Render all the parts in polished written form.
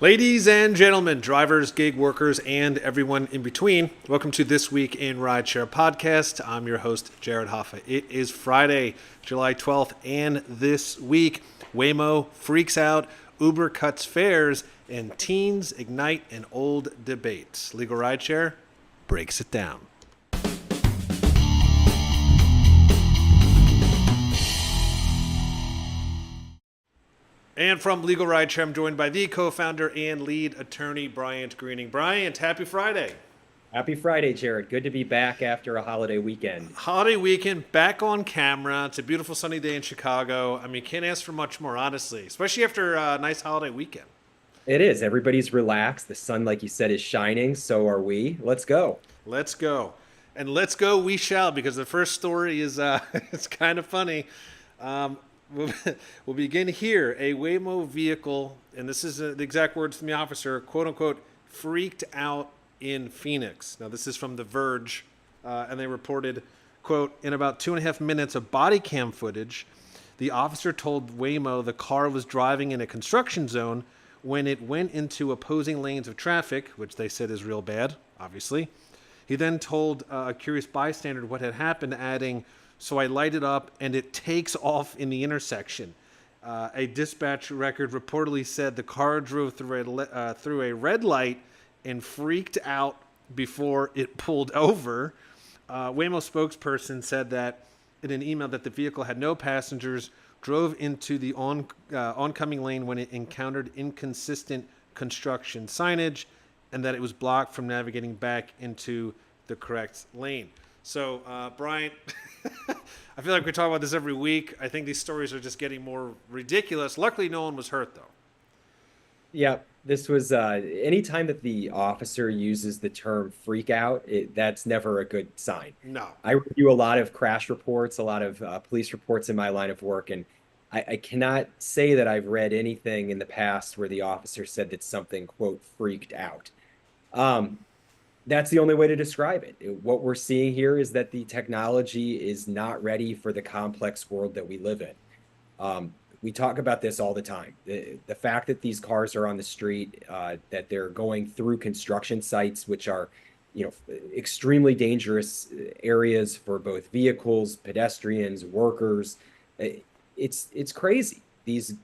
Ladies and gentlemen, drivers, gig workers, and everyone in between, welcome to This Week in Rideshare podcast. I'm your host, Jared Hoffa. It is Friday, July 12th, and this week, Waymo freaks out, Uber cuts fares, and teens ignite an old debate. Legal Rideshare breaks it down. And from Legal Rideshare, I'm joined by the co-founder and lead attorney, Bryant Greening. Bryant, happy Friday. Happy Friday, Jared. Good to be back after a holiday weekend. Holiday weekend, back on camera. It's a beautiful sunny day in Chicago. I mean, can't ask for much more, honestly, especially after a nice holiday weekend. It is. Everybody's relaxed. The sun, like you said, is shining. So are we. Let's go. Let's go. And let's go we shall, because the first story is it's kind of funny. Um, we'll begin here. A Waymo vehicle, and this is the exact words from the officer, quote unquote, freaked out in Phoenix. Now, this is from the Verge, and they reported, quote, in about 2.5 minutes of body cam footage, the officer told Waymo the car was driving in a construction zone when it went into opposing lanes of traffic, which they said is real bad, obviously. He then told a curious bystander what had happened, adding, "So I light it up and it takes off in the intersection." A dispatch record reportedly said the car drove through a red light and freaked out before it pulled over. Waymo spokesperson said that in an email that the vehicle had no passengers, drove into the oncoming lane when it encountered inconsistent construction signage, and that it was blocked from navigating back into the correct lane. So, Brian, I feel like we talk about this every week. I think these stories are just getting more ridiculous. Luckily, no one was hurt, though. Yeah, this was anytime that the officer uses the term freak out, that's never a good sign. No. I review a lot of crash reports, a lot of police reports in my line of work, and I cannot say that I've read anything in the past where the officer said that something, quote, freaked out. Um, That's the only way to describe it. What we're seeing here is that the technology is not ready for the complex world that we live in. We talk about this all the time. The fact that these cars are on the street, that they're going through construction sites, which are, extremely dangerous areas for both vehicles, pedestrians, workers. It's crazy. These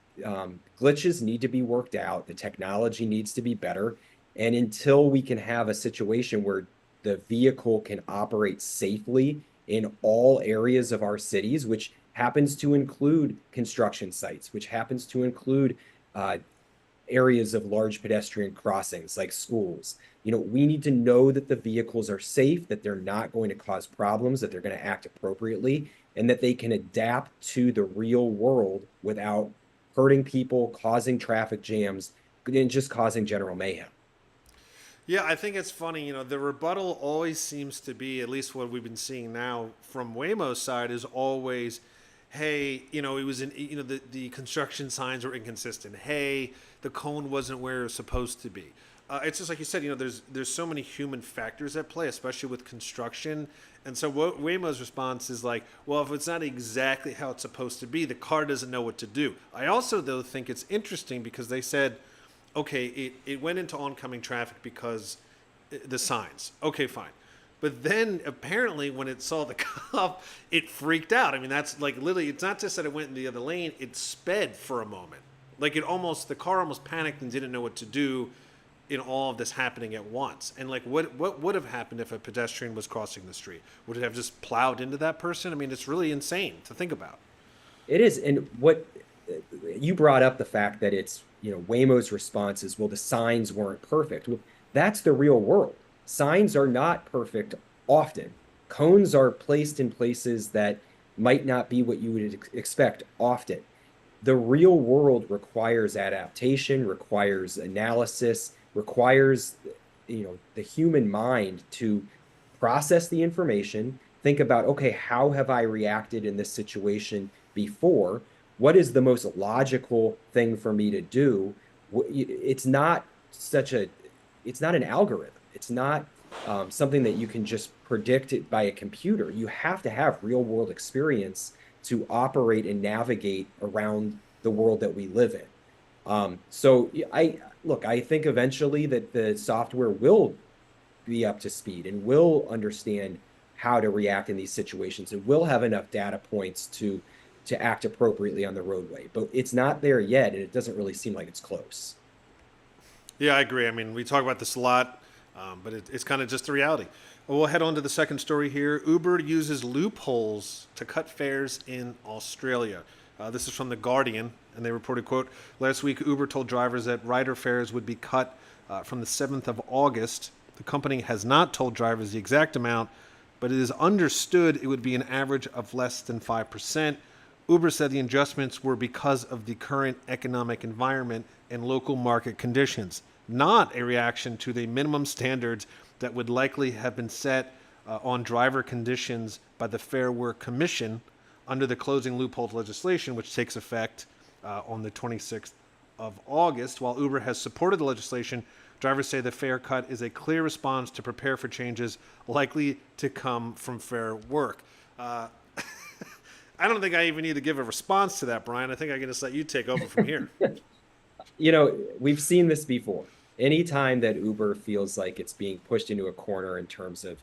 glitches need to be worked out. The technology needs to be better. And until we can have a situation where the vehicle can operate safely in all areas of our cities, which happens to include construction sites, which happens to include areas of large pedestrian crossings like schools. We need to know that the vehicles are safe, that they're not going to cause problems, that they're going to act appropriately, and that they can adapt to the real world without hurting people, causing traffic jams, and just causing general mayhem. Yeah, I think it's funny. The rebuttal always seems to be, at least what we've been seeing now from Waymo's side, is always, hey, it was in, the construction signs were inconsistent. Hey, the cone wasn't where it was supposed to be. It's just like you said, there's so many human factors at play, especially with construction. And so what Waymo's response is like, well, if it's not exactly how it's supposed to be, the car doesn't know what to do. I also, though, think it's interesting because they said, okay, it went into oncoming traffic because the signs. Okay, fine. But then apparently when it saw the cop, it freaked out. I mean, that's like literally, it's not just that it went in the other lane, it sped for a moment. Like the car almost panicked and didn't know what to do in all of this happening at once. And like, what would have happened if a pedestrian was crossing the street? Would it have just plowed into that person? I mean, it's really insane to think about. It is. And what you brought up the fact that it's, Waymo's response is, well, the signs weren't perfect. Well, that's the real world. Signs are not perfect often. Cones are placed in places that might not be what you would expect often. The real world requires adaptation, requires analysis, requires, the human mind to process the information, think about, okay, how have I reacted in this situation before? What is the most logical thing for me to do? It's not it's not an algorithm. It's not something that you can just predict it by a computer. You have to have real world experience to operate and navigate around the world that we live in. I think eventually that the software will be up to speed and will understand how to react in these situations and will have enough data points to act appropriately on the roadway. But it's not there yet, and it doesn't really seem like it's close. Yeah, I agree. I mean, we talk about this a lot, but it's kind of just the reality. Well, we'll head on to the second story here. Uber uses loopholes to cut fares in Australia. This is from The Guardian, and they reported, quote, last week Uber told drivers that rider fares would be cut from the 7th of August. The company has not told drivers the exact amount, but it is understood it would be an average of less than 5%. Uber said the adjustments were because of the current economic environment and local market conditions, not a reaction to the minimum standards that would likely have been set on driver conditions by the Fair Work Commission under the closing loopholes legislation, which takes effect on the 26th of August. While Uber has supported the legislation, drivers say the fare cut is a clear response to prepare for changes likely to come from Fair Work. I don't think I even need to give a response to that, Brian. I think I can just let you take over from here. We've seen this before. Anytime that Uber feels like it's being pushed into a corner in terms of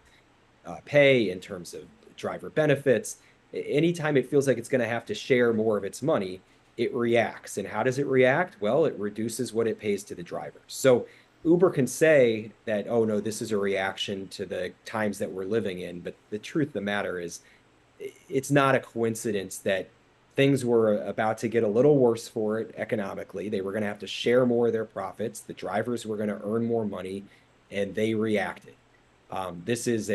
pay, in terms of driver benefits, anytime it feels like it's going to have to share more of its money, it reacts. And how does it react? Well, it reduces what it pays to the drivers. So Uber can say that, oh no, this is a reaction to the times that we're living in. But the truth of the matter is, it's not a coincidence that things were about to get a little worse for it economically. They were going to have to share more of their profits. The drivers were going to earn more money, and they reacted. This is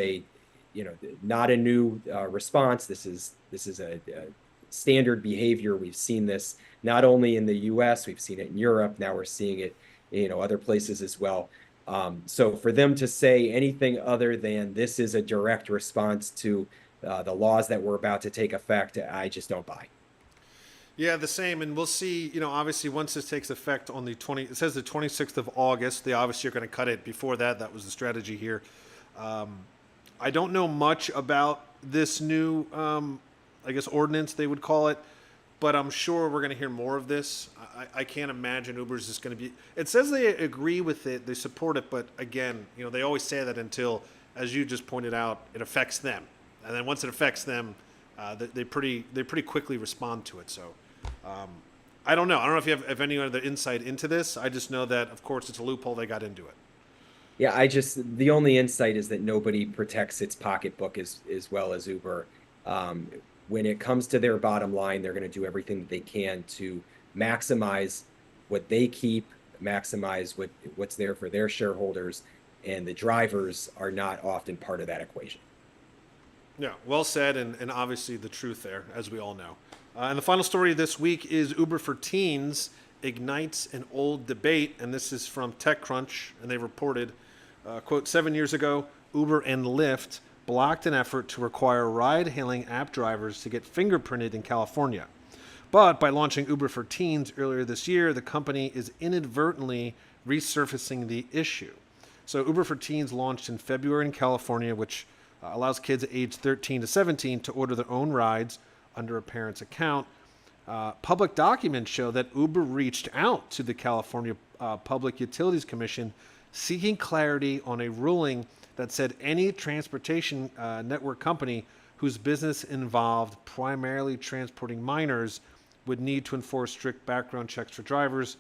not a new response. This is a standard behavior. We've seen this not only in the U.S., we've seen it in Europe. Now we're seeing it, other places as well. So for them to say anything other than this is a direct response to the laws that were about to take effect, I just don't buy. Yeah, the same, and we'll see. Obviously, once this takes effect on it says the 26th of August. They obviously are going to cut it before that. That was the strategy here. I don't know much about this new, I guess, ordinance they would call it, but I'm sure we're going to hear more of this. I can't imagine Uber's just going to be. It says they agree with it, they support it, but again, they always say that until, as you just pointed out, it affects them, and then once it affects them, they pretty quickly respond to it. So. I don't know. I don't know if you have any other insight into this. I just know that, of course, it's a loophole. They got into it. Yeah, the only insight is that nobody protects its pocketbook as well as Uber. When it comes to their bottom line, they're going to do everything that they can to maximize what they keep, maximize what's there for their shareholders, and the drivers are not often part of that equation. Yeah, well said, and obviously the truth there, as we all know. And the final story this week is Uber for Teens ignites an old debate, and this is from TechCrunch, and they reported, quote, 7 years ago, Uber and Lyft blocked an effort to require ride-hailing app drivers to get fingerprinted in California. But by launching Uber for Teens earlier this year, the company is inadvertently resurfacing the issue. So Uber for Teens launched in February in California, which allows kids aged 13 to 17 to order their own rides under a parent's account. Public documents show that Uber reached out to the California Public Utilities Commission seeking clarity on a ruling that said any transportation network company whose business involved primarily transporting minors would need to enforce strict background checks for drivers,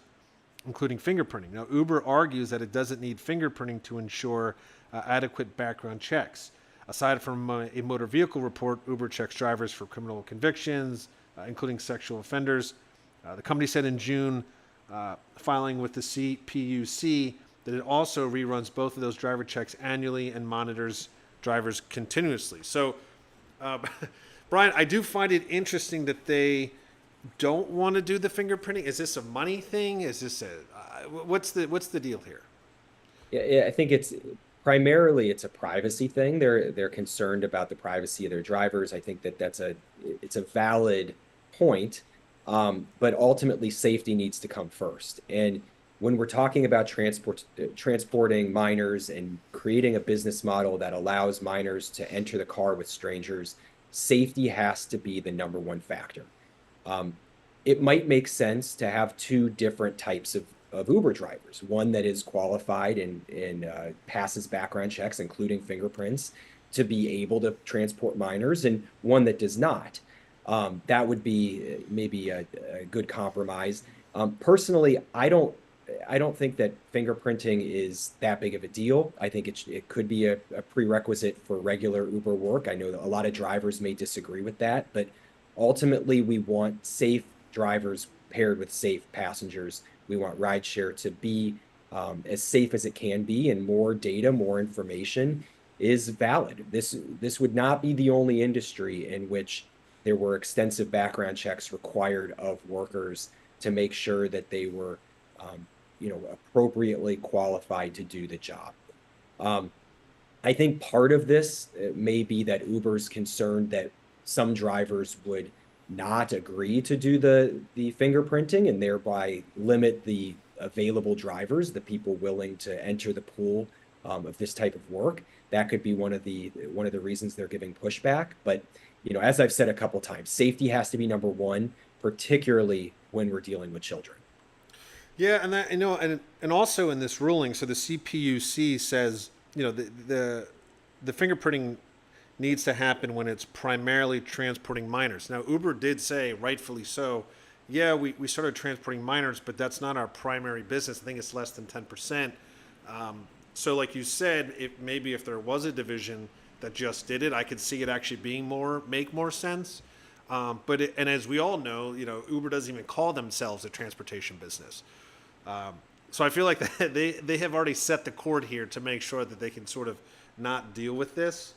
including fingerprinting. Now, Uber argues that it doesn't need fingerprinting to ensure adequate background checks. Aside from a motor vehicle report, Uber checks drivers for criminal convictions, including sexual offenders. The company said in June, filing with the CPUC, that it also reruns both of those driver checks annually and monitors drivers continuously. So, Brian, I do find it interesting that they don't want to do the fingerprinting. Is this a money thing? Is this what's the deal here? Yeah, I think primarily it's a privacy thing. They're concerned about the privacy of their drivers. I think it's a valid point, but ultimately safety needs to come first. And when we're talking about transporting minors and creating a business model that allows minors to enter the car with strangers, safety has to be the number one factor. it might make sense to have two different types of Uber drivers. One that is qualified and passes background checks, including fingerprints, to be able to transport minors, and one that does not. That would be maybe a good compromise. Personally, I don't think that fingerprinting is that big of a deal. I think it could be a prerequisite for regular Uber work. I know that a lot of drivers may disagree with that, but ultimately we want safe drivers paired with safe passengers. We want rideshare to be as safe as it can be, and more data, more information is valid. This would not be the only industry in which there were extensive background checks required of workers to make sure that they were um, appropriately qualified to do the job. Um, I think part of this may be that Uber's concerned that some drivers would not agree to do the fingerprinting and thereby limit the available drivers, the people willing to enter the pool of this type of work. That could be one of the reasons they're giving pushback. But as I've said a couple times, safety has to be number one, particularly when we're dealing with children. Yeah, and that and also in this ruling, so the CPUC says the fingerprinting needs to happen when it's primarily transporting minors. Now, Uber did say, rightfully so, yeah, we started transporting minors, but that's not our primary business. I think it's less than 10%. So, like you said, maybe if there was a division that just did it, I could see it actually make more sense. And as we all know, Uber doesn't even call themselves a transportation business. So I feel like they have already set the chord here to make sure that they can sort of not deal with this.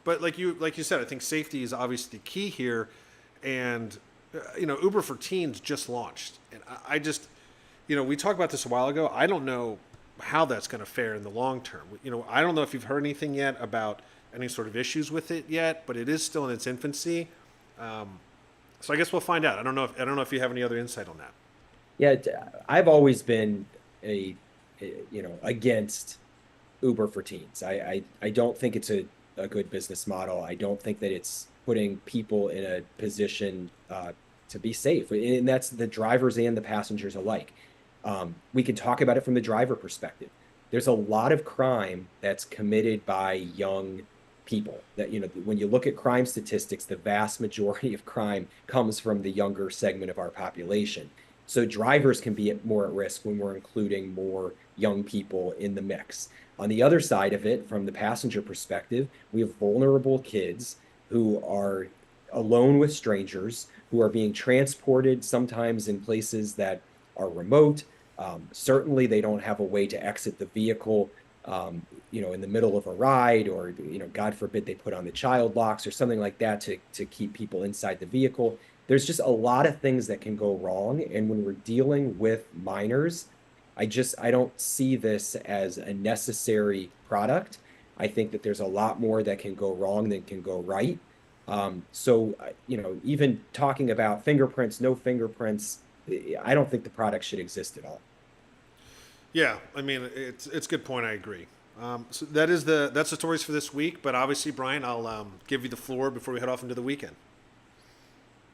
But like you said, I think safety is obviously the key here, and Uber for Teens just launched, and I just we talked about this a while ago. I don't know how that's going to fare in the long term. I don't know if you've heard anything yet about any sort of issues with it yet, but it is still in its infancy. So I guess we'll find out. I don't know if you have any other insight on that. Yeah, I've always been against Uber for Teens. I don't think it's a good business model. I don't think that it's putting people in a position to be safe, and that's the drivers and the passengers alike. We can talk about it from the driver perspective. There's a lot of crime that's committed by young people. That when you look at crime statistics, the vast majority of crime comes from the younger segment of our population. So drivers can be more at risk when we're including more young people in the mix. On the other side of it, from the passenger perspective, we have vulnerable kids who are alone with strangers, who are being transported sometimes in places that are remote. Certainly, they don't have a way to exit the vehicle, in the middle of a ride, or God forbid they put on the child locks or something like that to keep people inside the vehicle. There's just a lot of things that can go wrong, and when we're dealing with minors, I don't see this as a necessary product. I think that there's a lot more that can go wrong than can go right. Even talking about fingerprints, no fingerprints, I don't think the product should exist at all. Yeah, I mean it's a good point. I agree. So that's the stories for this week. But obviously, Brian, I'll give you the floor before we head off into the weekend.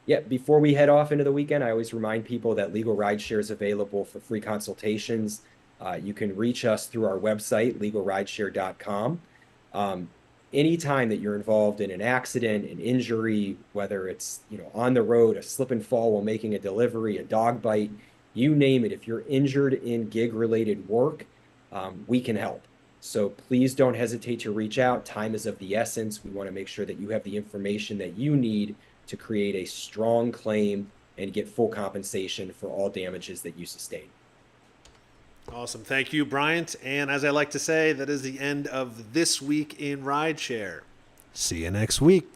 Yeah, before we head off into the weekend, I always remind people that Legal Rideshare is available for free consultations. You can reach us through our website, legalrideshare.com. Anytime that you're involved in an accident, an injury, whether it's on the road, a slip and fall while making a delivery, a dog bite, you name it. If you're injured in gig-related work, we can help. So please don't hesitate to reach out. Time is of the essence. We want to make sure that you have the information that you need to create a strong claim and get full compensation for all damages that you sustain. Awesome. Thank you, Bryant. And as I like to say, that is the end of this week in Rideshare. See you next week.